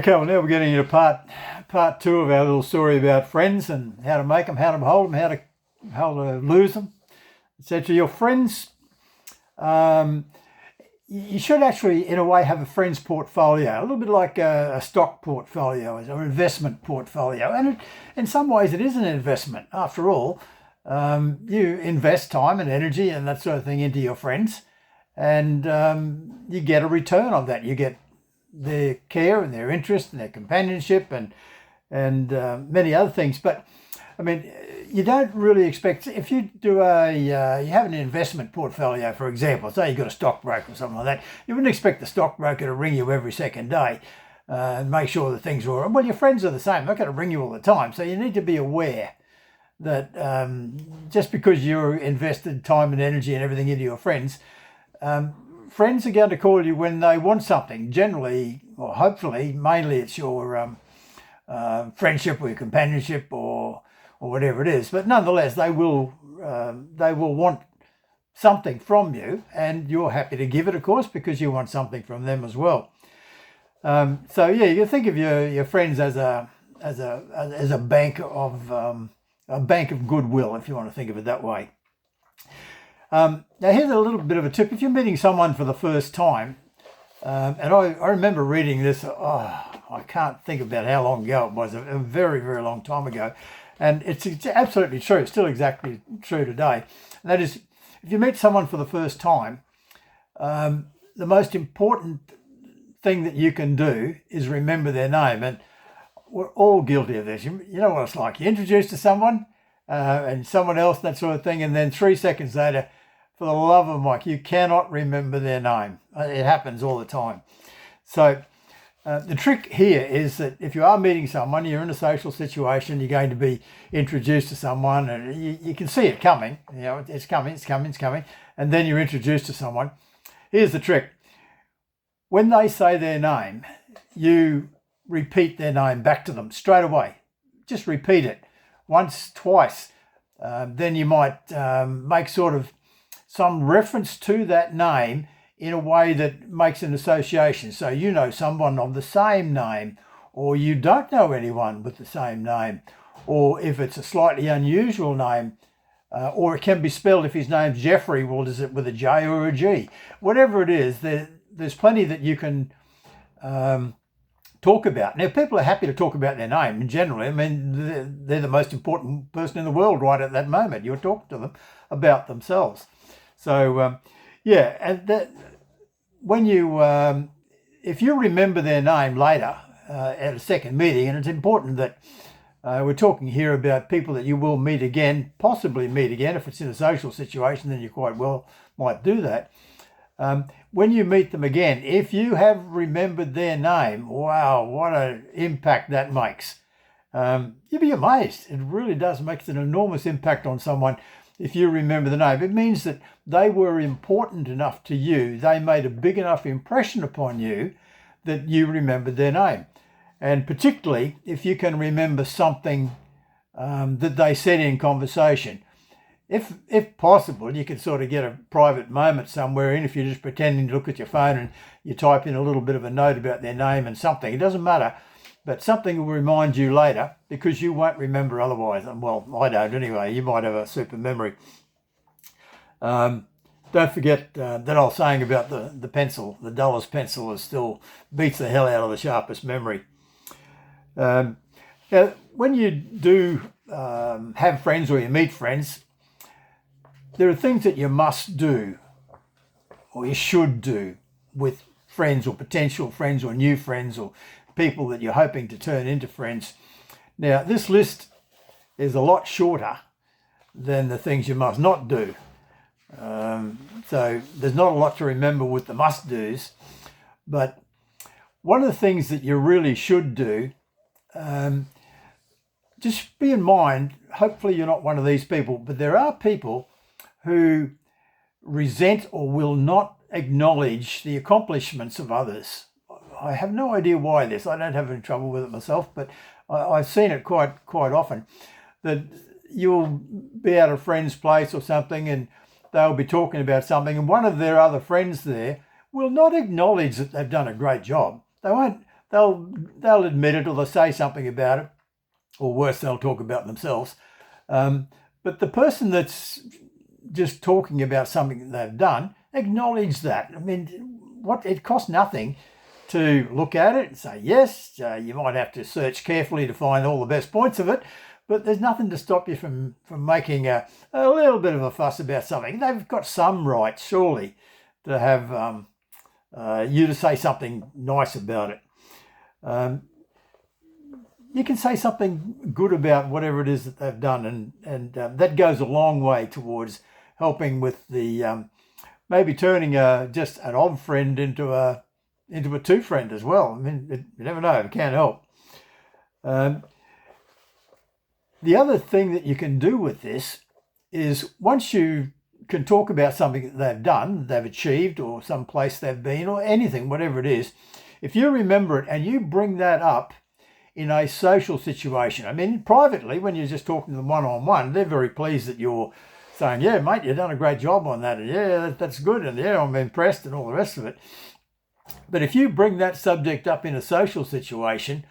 Okay, well now we're getting into part two of our little story about friends and how to make them, how to hold them, how to lose them, etc. Your friends, um, you should actually, in a way, have a friends portfolio, a little bit like a stock portfolio or investment portfolio. And in some ways, it is an investment. After all, you invest time and energy and that sort of thing into your friends, and you get a return on that. You get their care and their interest and their companionship and many other things. But I mean, you don't really expect, if you do you have an investment portfolio, for example, say you've got a stockbroker or something like that, you wouldn't expect the stockbroker to ring you every second day and make sure that things are all right. Well, your friends are the same. They're not going to ring you all the time. So you need to be aware that just because you're invested time and energy and everything into your friends, friends are going to call you when they want something. Generally, or hopefully, mainly it's your friendship or your companionship or whatever it is. But nonetheless, they will want something from you, and you're happy to give it, of course, because you want something from them as well. So yeah, you can think of your friends as a bank of goodwill, if you want to think of it that way. Now here's a little bit of a tip. If you're meeting someone for the first time, and I remember reading this, I can't think about how long ago it was, a very, very long time ago. And it's absolutely true. It's still exactly true today. And that is, if you meet someone for the first time, the most important thing that you can do is remember their name. And we're all guilty of this. You know what it's like. You introduce to someone and someone else, that sort of thing, and then 3 seconds later, for the love of Mike, you cannot remember their name. It happens all the time. So the trick here is that if you are meeting someone, you're in a social situation, you're going to be introduced to someone, and you can see it coming. You know, it's coming, and then you're introduced to someone. Here's the trick. When they say their name, you repeat their name back to them straight away. Just repeat it once, twice. Then you might make sort of some reference to that name in a way that makes an association. So you know someone of the same name, or you don't know anyone with the same name, or if it's a slightly unusual name, or it can be spelled, if his name's Jeffrey, well, is it with a J or a G? Whatever it is, there's plenty that you can talk about. Now, people are happy to talk about their name generally. I mean, they're the most important person in the world right at that moment. You're talking to them about themselves. So, yeah, and when you, if you remember their name later at a second meeting, and it's important that we're talking here about people that you will meet again, possibly meet again. If it's in a social situation, then you quite well might do that. When you meet them again, if you have remembered their name, wow, what an impact that makes. You'd be amazed. It really does make an enormous impact on someone if you remember the name. It means that they were important enough to you, they made a big enough impression upon you that you remembered their name. And particularly if you can remember something that they said in conversation. If possible, you can sort of get a private moment somewhere in, if you're just pretending to look at your phone and you type in a little bit of a note about their name and something. It doesn't matter, but something will remind you later because you won't remember otherwise. Well, I don't anyway. You might have a super memory. Don't forget that old saying about the pencil. The dullest pencil is still beats the hell out of the sharpest memory. Now, when you do have friends or you meet friends, there are things that you must do or you should do with friends or potential friends or new friends or people that you're hoping to turn into friends. Now, this list is a lot shorter than the things you must not do. So there's not a lot to remember with the must-dos, but one of the things that you really should do, just be in mind, hopefully you're not one of these people, but there are people who resent or will not acknowledge the accomplishments of others. I have no idea why this. I don't have any trouble with it myself, but I've seen it quite often, that you'll be at a friend's place or something and they'll be talking about something and one of their other friends there will not acknowledge that they've done a great job. They they'll admit it, or they'll say something about it, or worse, they'll talk about themselves. But the person that's just talking about something that they've done, acknowledge that. I mean, it costs nothing to look at it and say, yes, you might have to search carefully to find all the best points of it, but there's nothing to stop you from making a little bit of a fuss about something. They've got some right, surely, to have you to say something nice about it. You can say something good about whatever it is that they've done, and that goes a long way towards helping with the maybe turning just an odd friend into a two friend as well. I mean, you never know; it can't help. The other thing that you can do with this is, once you can talk about something that they've done, they've achieved, or some place they've been, or anything, whatever it is, if you remember it and you bring that up in a social situation, I mean, privately, when you're just talking to them one-on-one, they're very pleased that you're saying, yeah, mate, you've done a great job on that, and yeah, that's good, and yeah, I'm impressed, and all the rest of it. But if you bring that subject up in a social situation,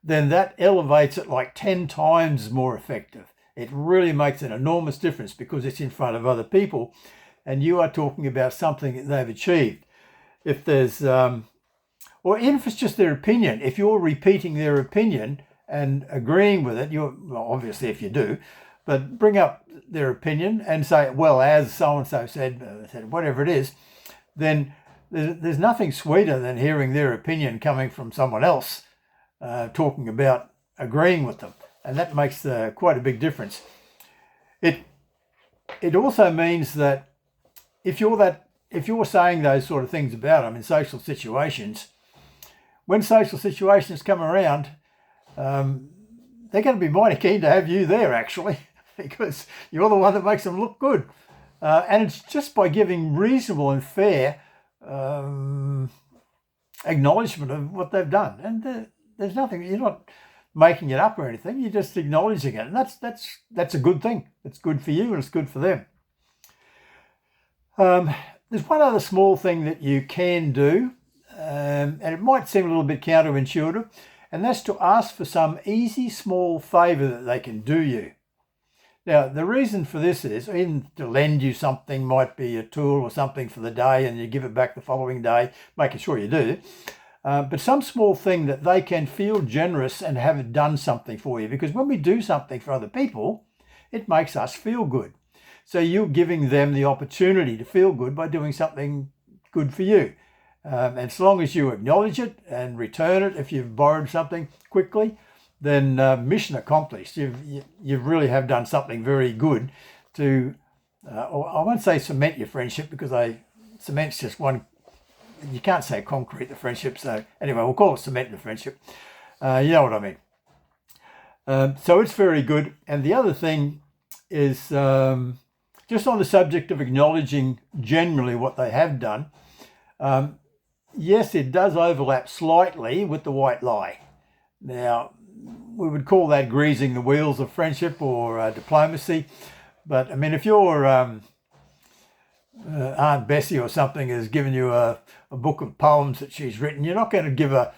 then that elevates it like 10 times more effective. It really makes an enormous difference, because it's in front of other people and you are talking about something that they've achieved. If there's, or even if it's just their opinion, if you're repeating their opinion and agreeing with it, well, obviously if you do, but bring up their opinion and say, well, as so-and-so said, whatever it is, then there's nothing sweeter than hearing their opinion coming from someone else talking about agreeing with them. And that makes quite a big difference. It also means that if you're saying those sort of things about them in social situations, when social situations come around, they're going to be mighty keen to have you there, actually, because you're the one that makes them look good. And it's just by giving reasonable and fair acknowledgement of what they've done. And there's nothing, you're not making it up or anything, you're just acknowledging it. And that's a good thing. It's good for you and it's good for them. There's one other small thing that you can do, and it might seem a little bit counterintuitive, and that's to ask for some easy small favour that they can do you. Now, the reason for this is, even to lend you something, might be a tool or something for the day, and you give it back the following day, making sure you do. But some small thing that they can feel generous and have done something for you. Because when we do something for other people, it makes us feel good. So you're giving them the opportunity to feel good by doing something good for you. And as long as you acknowledge it and return it if you've borrowed something quickly, then mission accomplished. You really have done something very good to, I won't say cement your friendship, because cement's just one. You can't say concrete the friendship. So anyway, we'll call it cement the friendship. You know what I mean. So it's very good. And the other thing is, just on the subject of acknowledging generally what they have done, yes, it does overlap slightly with the white lie. Now, we would call that greasing the wheels of friendship or diplomacy. But I mean, if your Aunt Bessie or something has given you a book of poems that she's written, you're not going to give a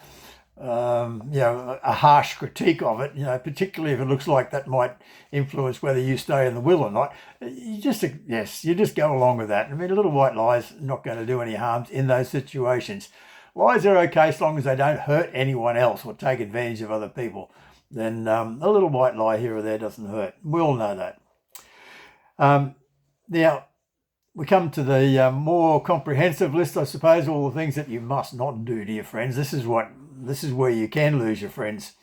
harsh critique of it, particularly if it looks like that might influence whether you stay in the will or not. You just go along with that. I mean, a little white lie's not going to do any harm in those situations. Lies are okay as long as they don't hurt anyone else or take advantage of other people. Then a little white lie here or there doesn't hurt. We all know that. Now, we come to the more comprehensive list, I suppose, all the things that you must not do to your friends. This is where you can lose your friends.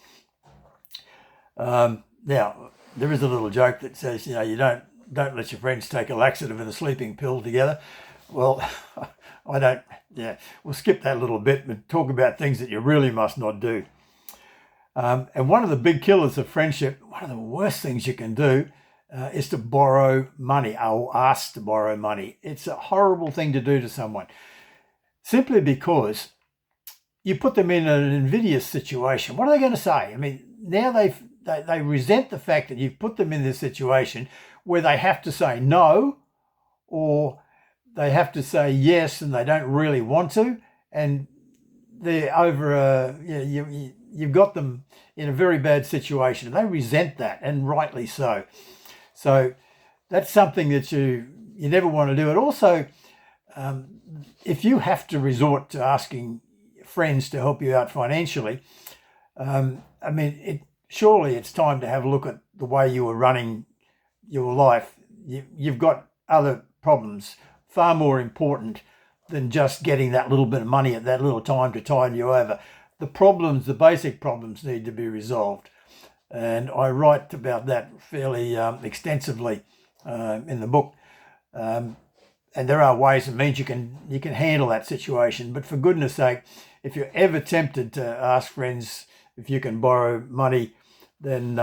Now, there is a little joke that says, you don't let your friends take a laxative and a sleeping pill together. Well, I don't. Yeah, we'll skip that a little bit and talk about things that you really must not do. And one of the big killers of friendship, one of the worst things you can do, is to borrow money or ask to borrow money. It's a horrible thing to do to someone, simply because you put them in an invidious situation. What are they going to say? I mean, now they resent the fact that you've put them in this situation where they have to say no, or they have to say yes and they don't really want to, and they're over you've got them in a very bad situation. They resent that, and rightly so. So that's something that you never want to do. And also, if you have to resort to asking friends to help you out financially, surely it's time to have a look at the way you were running your life. You've got other problems far more important than just getting that little bit of money at that little time to tide you over. The basic problems need to be resolved. And I write about that fairly extensively in the book. And there are ways and means you can handle that situation. But for goodness sake, if you're ever tempted to ask friends if you can borrow money, then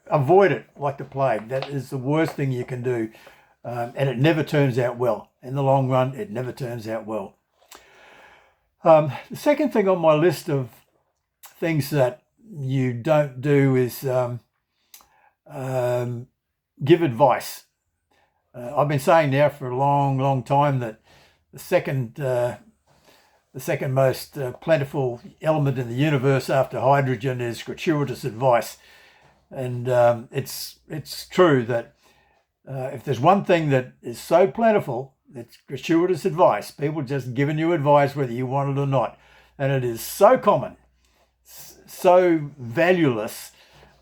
avoid it like the plague. That is the worst thing you can do. And it never turns out well. In the long run, it never turns out well. The second thing on my list of things that you don't do is give advice. I've been saying now for a long, long time that the second most plentiful element in the universe after hydrogen is gratuitous advice. And it's true that if there's one thing that is so plentiful, it's gratuitous advice. People just giving you advice whether you want it or not. And it is so common, so valueless,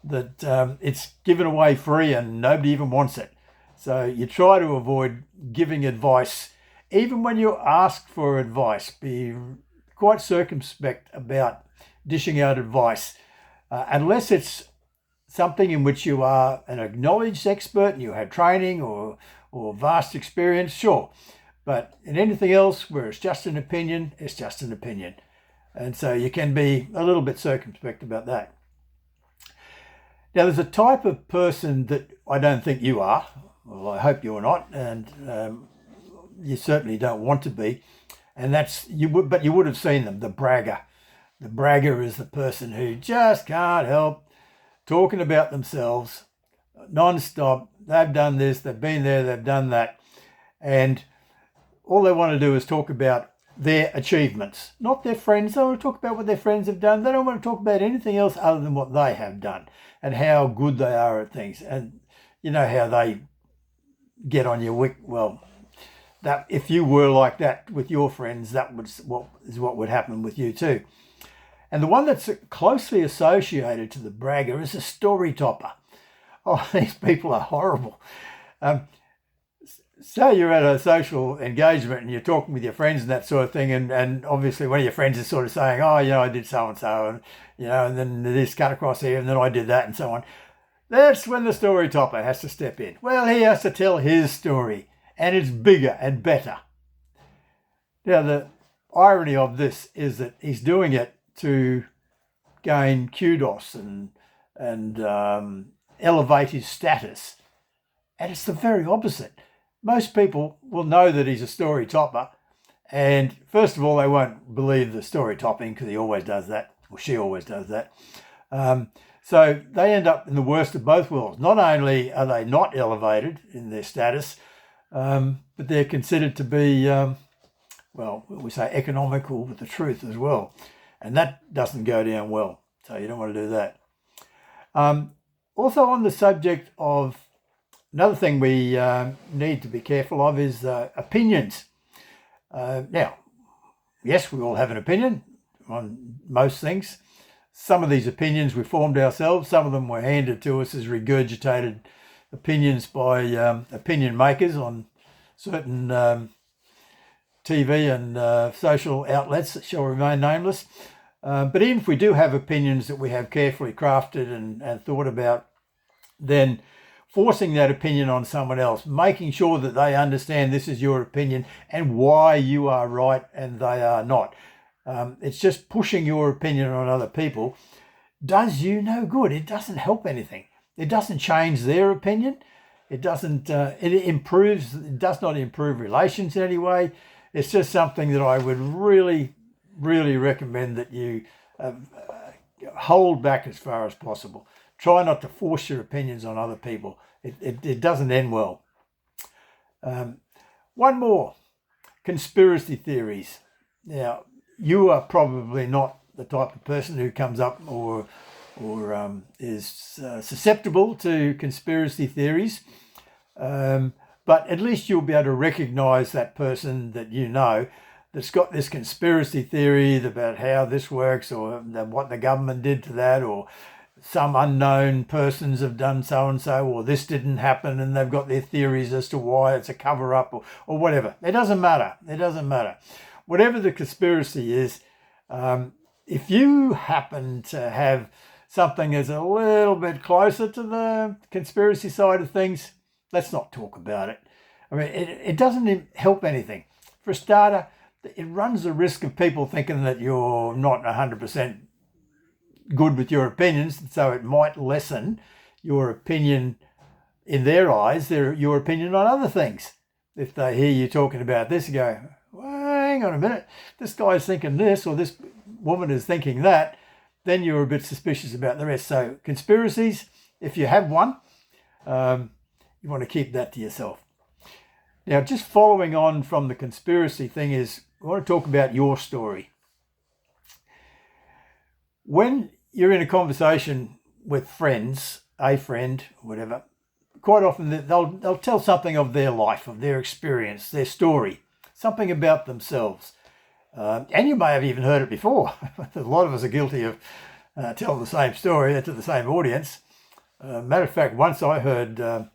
that it's given away free and nobody even wants it. So you try to avoid giving advice. Even when you ask for advice, be quite circumspect about dishing out advice, unless it's something in which you are an acknowledged expert and you have training or vast experience, sure. But in anything else where it's just an opinion, it's just an opinion. And so you can be a little bit circumspect about that. Now, there's a type of person that I don't think you are. Well, I hope you're not, and you certainly don't want to be. And but you would have seen them, the bragger. The bragger is the person who just can't help talking about themselves non-stop. They've done this, they've been there, they've done that. And all they want to do is talk about their achievements, not their friends. They want to talk about what their friends have done. They don't want to talk about anything else other than what they have done and how good they are at things. And you know how they get on your wick. Well, that if you were like that with your friends, that is what would happen with you too. And the one that's closely associated to the bragger is a story topper. Oh, these people are horrible. Say you're at a social engagement and you're talking with your friends and that sort of thing, and obviously one of your friends is sort of saying, oh, I did so-and-so, and then this cut across here, and then I did that, and so on. That's when the story topper has to step in. Well, he has to tell his story, and it's bigger and better. Now, the irony of this is that he's doing it to gain kudos and elevate his status. And it's the very opposite. Most people will know that he's a story topper, and first of all, they won't believe the story topping because he always does that, or she always does that. So they end up in the worst of both worlds. Not only are they not elevated in their status, but they're considered to be, we say economical with the truth as well. And that doesn't go down well. So you don't want to do that. Also on the subject of, another thing we need to be careful of is opinions. Now, yes, we all have an opinion on most things. Some of these opinions we formed ourselves. Some of them were handed to us as regurgitated opinions by opinion makers on certain TV and social outlets that shall remain nameless. But even if we do have opinions that we have carefully crafted and thought about, then forcing that opinion on someone else, making sure that they understand this is your opinion and why you are right and they are not. It's just pushing your opinion on other people does you no good. It doesn't help anything. It doesn't change their opinion. It doesn't. It does not improve relations in any way. It's just something that I would really, really recommend that you hold back as far as possible. Try not to force your opinions on other people. It doesn't end well. One more. Conspiracy theories. Now, you are probably not the type of person who comes up or is susceptible to conspiracy theories, but at least you'll be able to recognise that person that you know that's got this conspiracy theory about how this works, or what the government did to that, or some unknown persons have done so and so, or this didn't happen, and they've got their theories as to why it's a cover up, or whatever. It doesn't matter. It doesn't matter. Whatever the conspiracy is, if you happen to have something that's a little bit closer to the conspiracy side of things, let's not talk about it. I mean, it doesn't help anything. For a starter, it runs the risk of people thinking that you're not 100% good with your opinions, so it might lessen your opinion in their eyes, your opinion on other things. If they hear you talking about this, you go, well, hang on a minute, this guy's thinking this, or this woman is thinking that, then you're a bit suspicious about the rest. So conspiracies, if you have one, you want to keep that to yourself. Now, just following on from the conspiracy thing is, I want to talk about your story. When you're in a conversation with friends, a friend, whatever, quite often they'll tell something of their life, of their experience, their story, something about themselves. And you may have even heard it before. A lot of us are guilty of telling the same story to the same audience. Matter of fact, once I heard a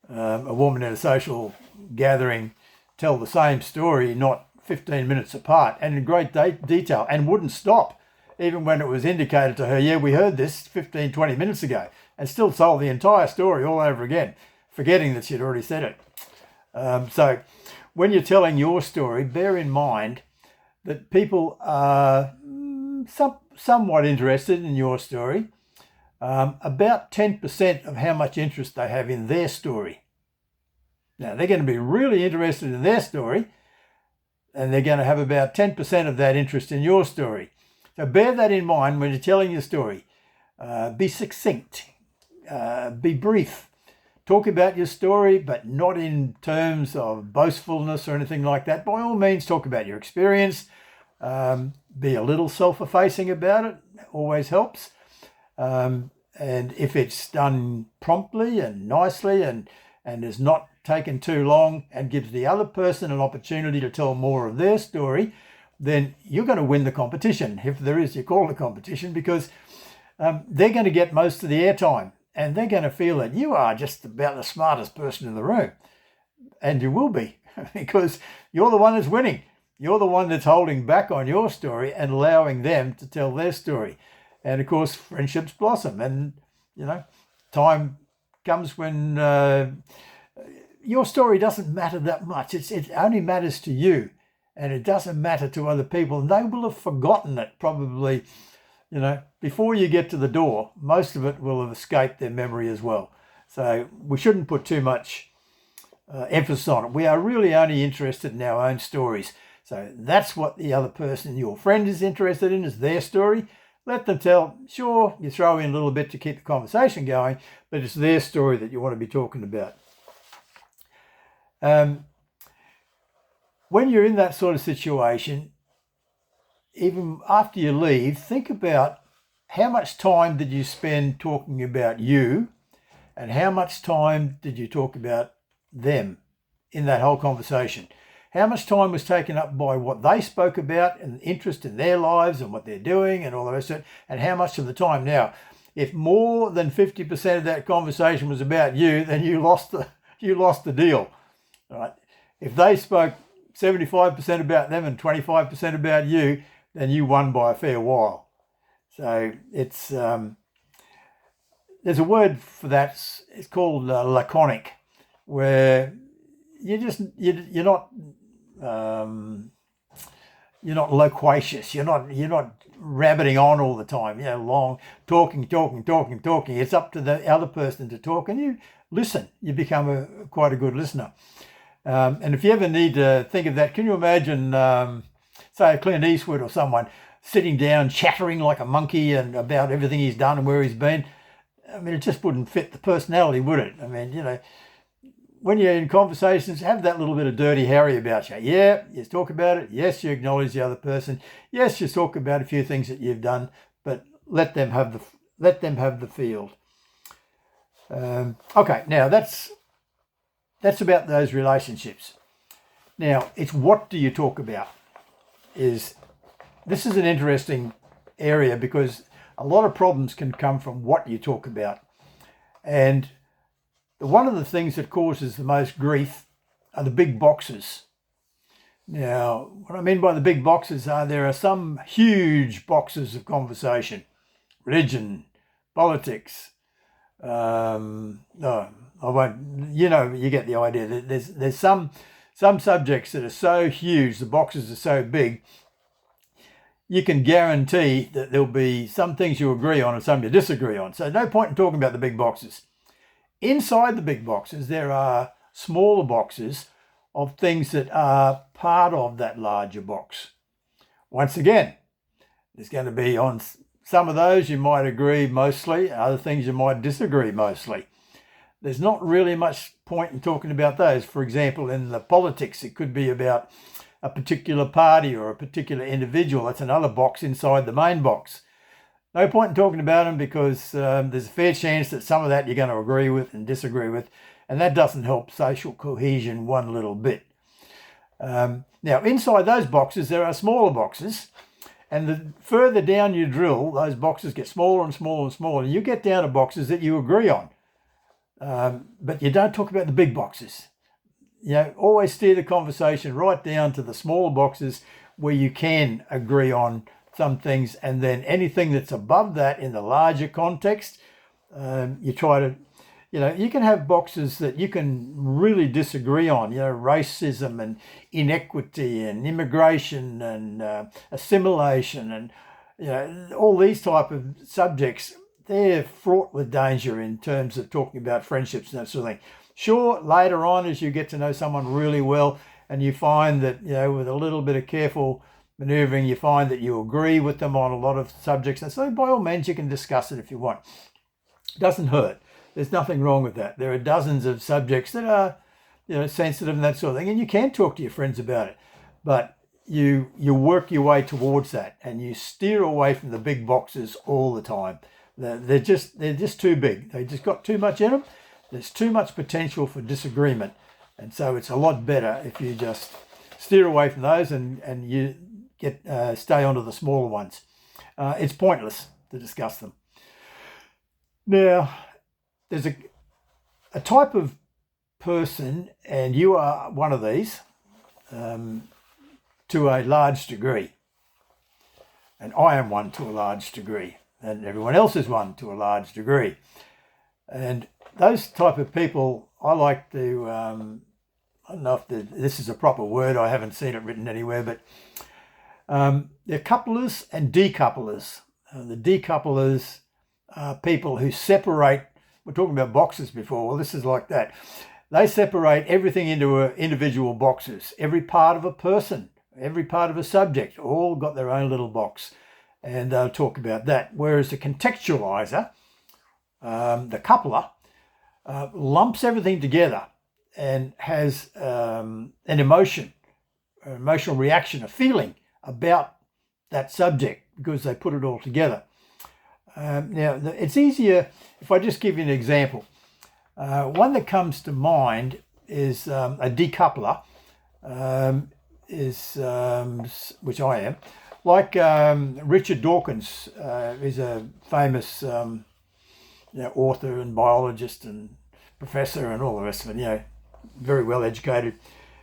woman in a social gathering tell the same story, not 15 minutes apart, and in great detail, and wouldn't stop, even when it was indicated to her, yeah, we heard this 15, 20 minutes ago, and still told the entire story all over again, forgetting that she'd already said it. So when you're telling your story, bear in mind that people are somewhat interested in your story, about 10% of how much interest they have in their story. Now, they're going to be really interested in their story, and they're going to have about 10% of that interest in your story. So bear that in mind when you're telling your story. Be succinct, be brief. Talk about your story, but not in terms of boastfulness or anything like that. By all means, talk about your experience. Be a little self-effacing about it. Always helps. And if it's done promptly and nicely and is not taken too long and gives the other person an opportunity to tell more of their story, then you're going to win the competition, if there is, you call it a competition, because they're going to get most of the airtime, and they're going to feel that you are just about the smartest person in the room. And you will be, because you're the one that's winning. You're the one that's holding back on your story and allowing them to tell their story. And of course, friendships blossom, and time comes when your story doesn't matter that much. It only matters to you, and it doesn't matter to other people. And they will have forgotten it probably, before you get to the door. Most of it will have escaped their memory as well. So we shouldn't put too much emphasis on it. We are really only interested in our own stories. So that's what the other person, your friend, is interested in, is their story. Let them tell. Sure, you throw in a little bit to keep the conversation going, but it's their story that you want to be talking about. When you're in that sort of situation, even after you leave, think about how much time did you spend talking about you, and how much time did you talk about them in that whole conversation. How much time was taken up by what they spoke about and interest in their lives and what they're doing and all the rest of it, and how much of the time. Now, if more than 50% of that conversation was about you, then you lost the deal. Right? If they spoke 75% about them and 25% about you, then you won by a fair while. So it's there's a word for that. It's called laconic, where you're not loquacious. You're not rabbiting on all the time. Long talking. It's up to the other person to talk, and you listen. You become quite a good listener. And if you ever need to think of that, can you imagine, say, Clint Eastwood or someone sitting down chattering like a monkey and about everything he's done and where he's been? I mean, it just wouldn't fit the personality, would it? I mean, when you're in conversations, have that little bit of dirty Harry about you. Yeah, you talk about it. Yes, you acknowledge the other person. Yes, you talk about a few things that you've done, but let them have the field. Okay, now that's about those relationships. Now, it's what do you talk about? This is an interesting area because a lot of problems can come from what you talk about. And one of the things that causes the most grief are the big boxes. Now, what I mean by the big boxes are there are some huge boxes of conversation. Religion, politics. No, I won't. You get the idea. There's some subjects that are so huge, the boxes are so big, you can guarantee that there'll be some things you agree on and some you disagree on. So no point in talking about the big boxes. Inside the big boxes, there are smaller boxes of things that are part of that larger box. Once again, there's going to be on some of those you might agree mostly, other things you might disagree mostly. There's not really much point in talking about those. For example, in the politics, it could be about a particular party or a particular individual. That's another box inside the main box. No point in talking about them because there's a fair chance that some of that you're going to agree with and disagree with, and that doesn't help social cohesion one little bit. Now, inside those boxes, there are smaller boxes, and the further down you drill, those boxes get smaller and smaller and smaller, and you get down to boxes that you agree on. But you don't talk about the big boxes. Always steer the conversation right down to the smaller boxes where you can agree on some things, and then anything that's above that in the larger context, you try to, you can have boxes that you can really disagree on, racism and inequity and immigration and assimilation and, all these type of subjects. They're fraught with danger in terms of talking about friendships and that sort of thing. Sure, later on, as you get to know someone really well and you find that, with a little bit of careful maneuvering, you find that you agree with them on a lot of subjects. And so by all means, you can discuss it if you want. It doesn't hurt. There's nothing wrong with that. There are dozens of subjects that are, sensitive and that sort of thing. And you can talk to your friends about it. But you work your way towards that and you steer away from the big boxes all the time. They're just too big. They just got too much in them. There's too much potential for disagreement. And so it's a lot better if you just steer away from those and you stay onto the smaller ones. It's pointless to discuss them. Now, there's a type of person, and you are one of these to a large degree. And I am one to a large degree. And everyone else is one to a large degree. And those type of people, I like to, I don't know if this is a proper word, I haven't seen it written anywhere, but they're couplers and decouplers. The decouplers are people who separate, we're talking about boxes before, well, this is like that. They separate everything into individual boxes. Every part of a person, every part of a subject, all got their own little box. And they'll talk about that. Whereas the contextualizer, the coupler, lumps everything together and has an emotional reaction, a feeling about that subject because they put it all together. Now, it's easier if I just give you an example. One that comes to mind is a decoupler, which I am. Like Richard Dawkins is a famous author and biologist and professor and all the rest of it, very well educated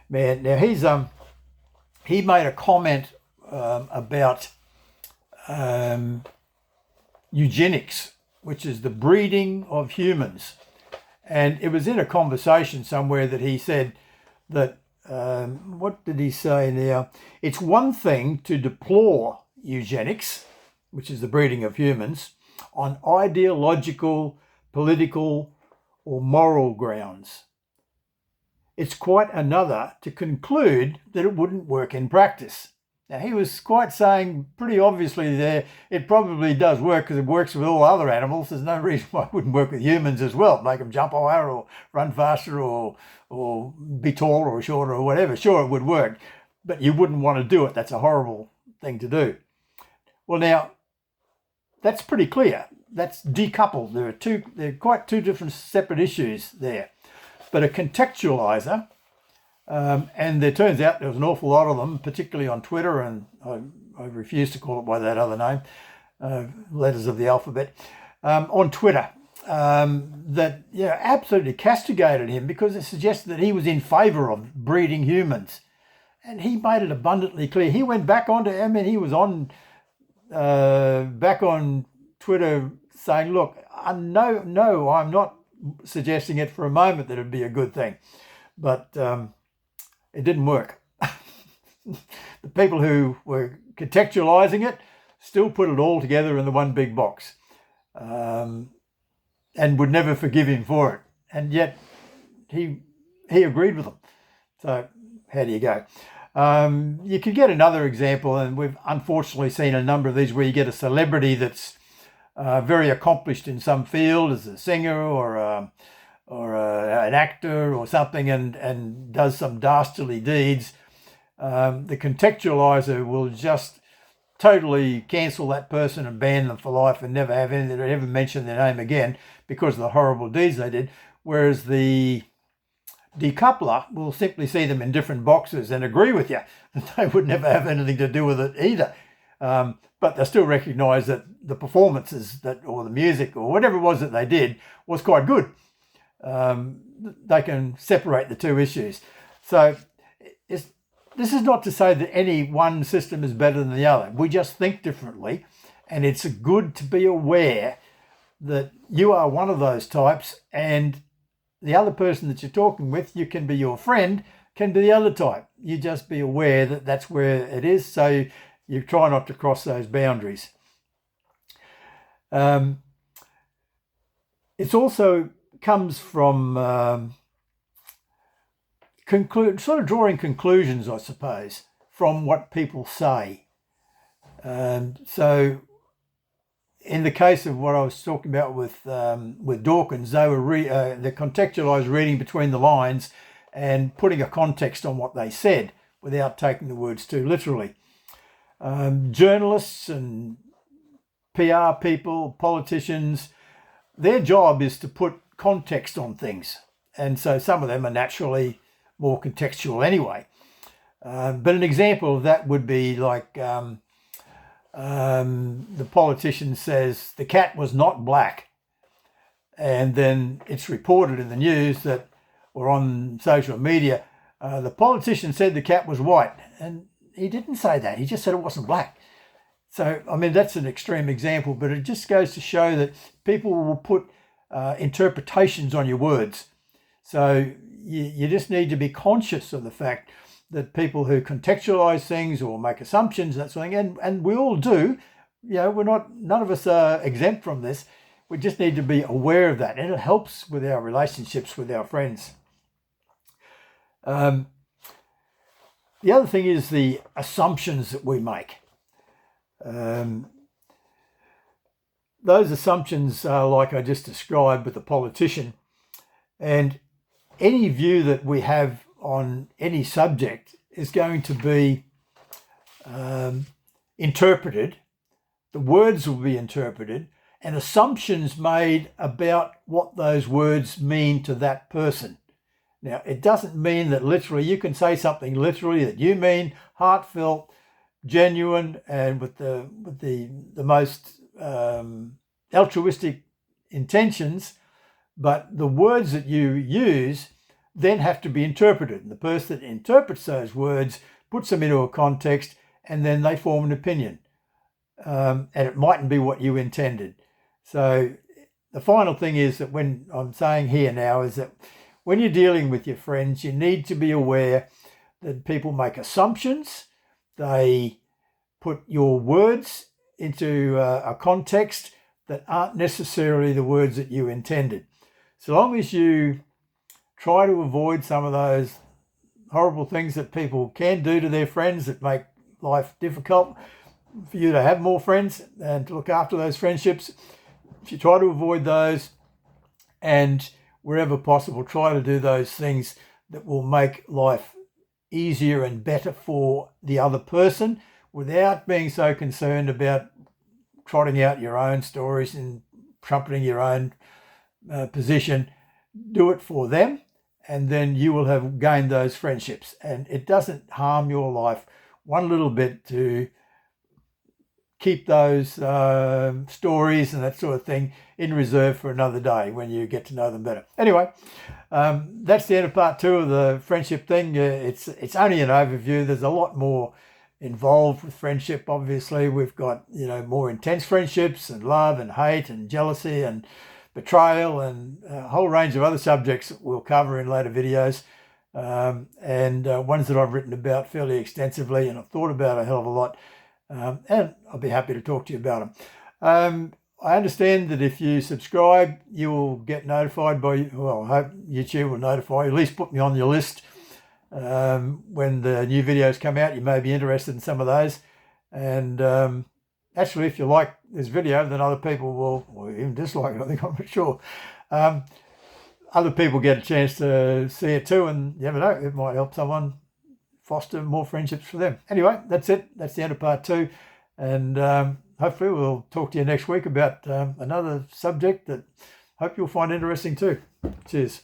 man. Now he made a comment about eugenics, which is the breeding of humans. And it was in a conversation somewhere that he said that, what did he say now? It's one thing to deplore eugenics, which is the breeding of humans, on ideological, political, or moral grounds. It's quite another to conclude that it wouldn't work in practice. Now, he was quite saying pretty obviously there, it probably does work because it works with all other animals. There's no reason why it wouldn't work with humans as well, make them jump higher or run faster or be taller or shorter or whatever. Sure, it would work, but you wouldn't want to do it. That's a horrible thing to do. Well, now, that's pretty clear. That's decoupled. They're quite two different separate issues there. But a contextualizer, and it turns out there was an awful lot of them, particularly on Twitter, and I refuse to call it by that other name, letters of the alphabet, on Twitter, that absolutely castigated him because it suggested that he was in favour of breeding humans. And he made it abundantly clear. He went back onto, he was on back on Twitter saying, look, no, I'm not suggesting it for a moment that it'd be a good thing. But it didn't work. The people who were contextualizing it still put it all together in the one big box, and would never forgive him for it. And yet he agreed with them. So how do you go? You could get another example, and we've unfortunately seen a number of these where you get a celebrity that's very accomplished in some field as a singer or an actor or something, and does some dastardly deeds. The contextualizer will just totally cancel that person and ban them for life and never have anything to ever mention their name again because of the horrible deeds they did. Whereas the decoupler will simply see them in different boxes and agree with you that they would never have anything to do with it either. But they still recognise that the performances or the music or whatever it was that they did was quite good. They can separate the two issues. So this is not to say that any one system is better than the other. We just think differently, and it's good to be aware that you are one of those types, and the other person that you're talking with, you can be your friend, can be the other type. You just be aware that that's where it is, so you try not to cross those boundaries. It also comes from sort of drawing conclusions, I suppose, from what people say. So in the case of what I was talking about with Dawkins, they were the contextualised reading between the lines and putting a context on what they said without taking the words too literally. Journalists and PR people, politicians, their job is to put context on things. And so some of them are naturally more contextual anyway. But an example of that would be like the politician says the cat was not black. And then it's reported in the news that, or on social media, the politician said the cat was white. And he didn't say that. He just said it wasn't black. So, that's an extreme example, but it just goes to show that people will put interpretations on your words. So you just need to be conscious of the fact that people who contextualize things or make assumptions, that sort of thing, and we all do, none of us are exempt from this. We just need to be aware of that, and it helps with our relationships with our friends. The other thing is the assumptions that we make. Those assumptions are like I just described with the politician, and any view that we have on any subject is going to be interpreted. The words will be interpreted, and assumptions made about what those words mean to that person. Now, it doesn't mean that literally you can say something literally that you mean heartfelt, genuine, and with the most altruistic intentions, but the words that you use then have to be interpreted. And the person that interprets those words puts them into a context, and then they form an opinion. And it mightn't be what you intended. So the final thing is that when I'm saying here now is that when you're dealing with your friends, you need to be aware that people make assumptions. They put your words into a context that aren't necessarily the words that you intended. So long as you try to avoid some of those horrible things that people can do to their friends that make life difficult for you to have more friends and to look after those friendships. If you try to avoid those, and wherever possible, try to do those things that will make life easier and better for the other person without being so concerned about trotting out your own stories and trumpeting your own position. Do it for them, and then you will have gained those friendships. And it doesn't harm your life one little bit to keep those stories and that sort of thing in reserve for another day when you get to know them better. Anyway, that's the end of part 2 of the friendship thing. It's only an overview. There's a lot more involved with friendship. Obviously, we've got more intense friendships and love and hate and jealousy and betrayal and a whole range of other subjects that we'll cover in later videos, and ones that I've written about fairly extensively and I've thought about a hell of a lot. And I'll be happy to talk to you about them. I understand that if you subscribe, you will get notified I hope YouTube will notify you, at least put me on your list. When the new videos come out, you may be interested in some of those. And actually, if you like this video, then other people will, or even dislike it, I think, I'm not sure. Other people get a chance to see it too, and you never know, it might help someone foster more friendships for them. Anyway, that's it. That's the end of part 2. And hopefully we'll talk to you next week about another subject that I hope you'll find interesting too. Cheers.